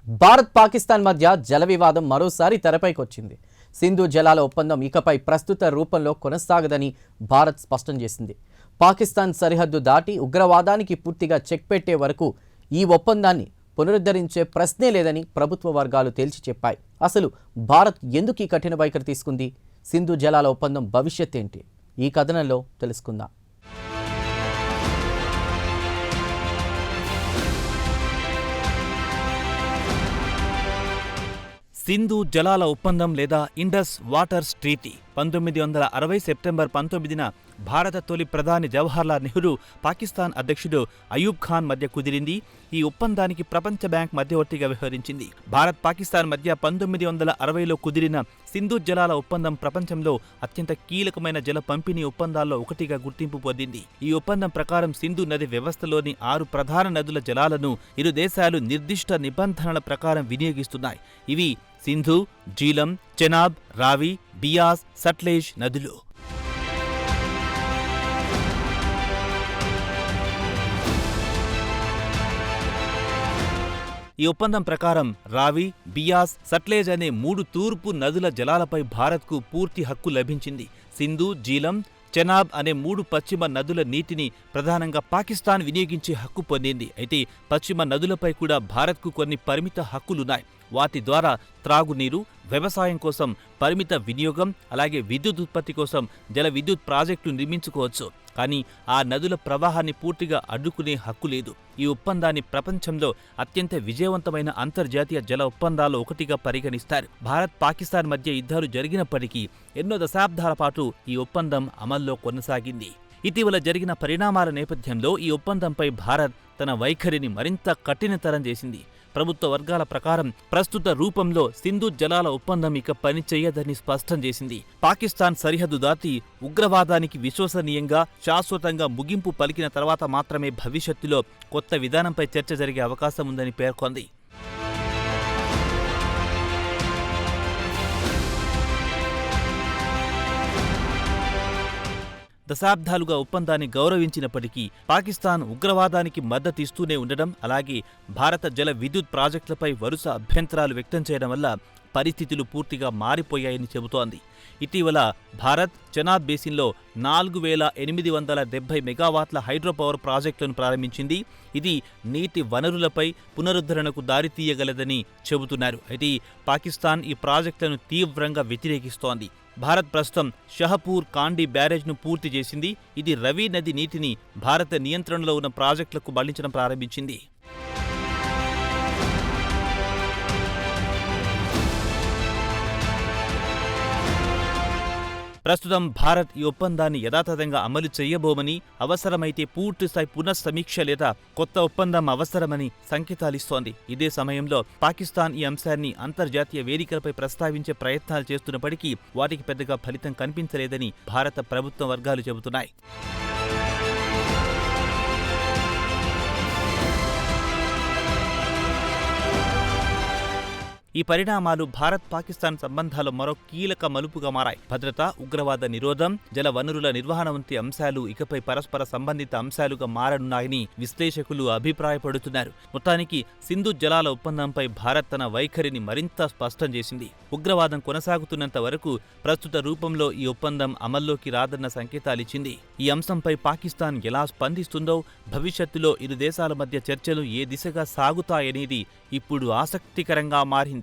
భారత్ పాకిస్తాన్ మధ్య జల వివాదం మరోసారి తెరపైకొచ్చింది. సింధు జలాల ఒప్పందం ఇకపై ప్రస్తుత రూపంలో కొనసాగదని భారత్ స్పష్టం చేసింది. పాకిస్తాన్ సరిహద్దు దాటి ఉగ్రవాదానికి పూర్తిగా చెక్ పెట్టే వరకు ఈ ఒప్పందాన్ని పునరుద్ధరించే ప్రశ్నే లేదని ప్రభుత్వ వర్గాలు తేల్చి చెప్పాయి. అసలు భారత్ ఎందుకు ఈ కఠిన వైఖరి తీసుకుంది? సింధు జలాల ఒప్పందం భవిష్యత్ ఏంటి? ఈ కథనంలో తెలుసుకుందాం. సింధు జలాల ఒప్పందం లేదా ఇండస్ వాటర్స్ ట్రీటీ 1960 సెప్టెంబర్ 19న భారత తొలి ప్రధాని జవహర్లాల్ నెహ్రూ, పాకిస్తాన్ అధ్యక్షుడు అయూబ్ ఖాన్ మధ్య కుదిరింది. ఈ ఒప్పందానికి ప్రపంచ బ్యాంక్ మధ్యవర్తిగా వ్యవహరించింది. భారత్ పాకిస్తాన్ మధ్య 1960లో కుదిరిన సింధు జలాల ఒప్పందం ప్రపంచంలో అత్యంత కీలకమైన జల పంపిణీ ఒప్పందాల్లో ఒకటిగా గుర్తింపు పొందింది. ఈ ఒప్పందం ప్రకారం సింధు నది వ్యవస్థలోని 6 ప్రధాన నదుల జలాలను ఇరు దేశాలు నిర్దిష్ట నిబంధనల ప్రకారం వినియోగిస్తున్నాయి. ఇవి సింధు, జీలం, చెనాబ్, రావి, బియాస్, సట్లెజ్ నదులు. ఈ ఒప్పందం ప్రకారం రావి, బియాస్, సట్లెజ్ అనే 3 తూర్పు నదుల జలాలపై భారత్కు పూర్తి హక్కు లభించింది. సింధు, జీలం, చెనాబ్ అనే 3 పశ్చిమ నదుల నీటిని ప్రధానంగా పాకిస్తాన్ వినియోగించే హక్కు పొందింది. అయితే పశ్చిమ నదులపై కూడా భారత్కు కొన్ని పరిమిత హక్కులున్నాయి. వాటి ద్వారా త్రాగునీరు, వ్యవసాయం కోసం పరిమిత వినియోగం, అలాగే విద్యుత్ ఉత్పత్తి కోసం జల విద్యుత్ ప్రాజెక్టులు నిర్మించుకోవచ్చు. కానీ ఆ నదుల ప్రవాహాన్ని పూర్తిగా అడ్డుకునే హక్కు లేదు. ఈ ఒప్పందాన్ని ప్రపంచంలో అత్యంత విజయవంతమైన అంతర్జాతీయ జల ఒప్పందాల్లో ఒకటిగా పరిగణిస్తారు. భారత్ పాకిస్తాన్ మధ్య యుద్ధాలు జరిగినప్పటికీ ఎన్నో దశాబ్దాల పాటు ఈ ఒప్పందం అమల్లో కొనసాగింది. ఇటీవల జరిగిన పరిణామాల నేపథ్యంలో ఈ ఒప్పందంపై భారత్ తన వైఖరిని మరింత కఠినతరం చేసింది. ప్రభుత్వ వర్గాల ప్రకారం ప్రస్తుత రూపంలో సింధు జలాల ఒప్పందం ఇక పనిచేయదని స్పష్టం చేసింది. పాకిస్తాన్ సరిహద్దు దాటి ఉగ్రవాదానికి విశ్వసనీయంగా, శాశ్వతంగా ముగింపు పలికిన తర్వాత మాత్రమే భవిష్యత్తులో కొత్త విధానంపై చర్చ జరిగే అవకాశం ఉందని పేర్కొంది. దశాబ్దాలుగా ఒప్పందాన్ని గౌరవించినప్పటికీ పాకిస్తాన్ ఉగ్రవాదానికి మద్దతిస్తూనే ఉండడం, అలాగే భారత జల విద్యుత్ ప్రాజెక్టులపై వరుస అభ్యంతరాలు వ్యక్తం చేయడం వల్ల పరిస్థితులు పూర్తిగా మారిపోయాయని చెబుతోంది. ఇటీవల భారత్ చెనాబ్ బేసిన్లో 4870 మెగావాట్ల హైడ్రోపవర్ ప్రాజెక్టులను ప్రారంభించింది. ఇది నీటి వనరులపై పునరుద్ధరణకు దారితీయగలదని చెబుతున్నారు. అయితే పాకిస్తాన్ ఈ ప్రాజెక్టులను తీవ్రంగా వ్యతిరేకిస్తోంది. భారత్ ప్రస్తుతం షహపూర్ కాండి బ్యారేజ్ను పూర్తి చేసింది. ఇది రవి నది నీటిని భారత నియంత్రణలో ఉన్న ప్రాజెక్టులకు మళ్లించడం ప్రారంభించింది. ప్రస్తుతం భారత్ ఈ ఒప్పందాన్ని యథాతథంగా అమలు చేయబోమని, అవసరమైతే పూర్తిస్థాయి పునఃసమీక్ష లేదా కొత్త ఒప్పందం అవసరమని సంకేతాలిస్తోంది. ఇదే సమయంలో పాకిస్తాన్ ఈ అంశాన్ని అంతర్జాతీయ వేదికలపై ప్రస్తావించే ప్రయత్నాలు చేస్తున్నప్పటికీ వాటికి పెద్దగా ఫలితం కనిపించలేదని భారత ప్రభుత్వ వర్గాలు చెబుతున్నాయి. ఈ పరిణామాలు భారత్ పాకిస్తాన్ సంబంధాల్లో మరో కీలక మలుపుగా మారాయి. భద్రత, ఉగ్రవాద నిరోధం, జల వనరుల నిర్వహణ వంటి అంశాలు ఇకపై పరస్పర సంబంధిత అంశాలుగా మారనున్నాయని విశ్లేషకులు అభిప్రాయపడుతున్నారు. మొత్తానికి సింధు జలాల ఒప్పందంపై భారత్ తన వైఖరిని మరింత స్పష్టం చేసింది. ఉగ్రవాదం కొనసాగుతున్నంత వరకు ప్రస్తుత రూపంలో ఈ ఒప్పందం అమల్లోకి రాదన్న సంకేతాలిచ్చింది. ఈ అంశంపై పాకిస్తాన్ ఎలా స్పందిస్తుందో, భవిష్యత్తులో ఇరు దేశాల మధ్య చర్చలు ఏ దిశగా సాగుతాయనేది ఇప్పుడు ఆసక్తికరంగా మారింది.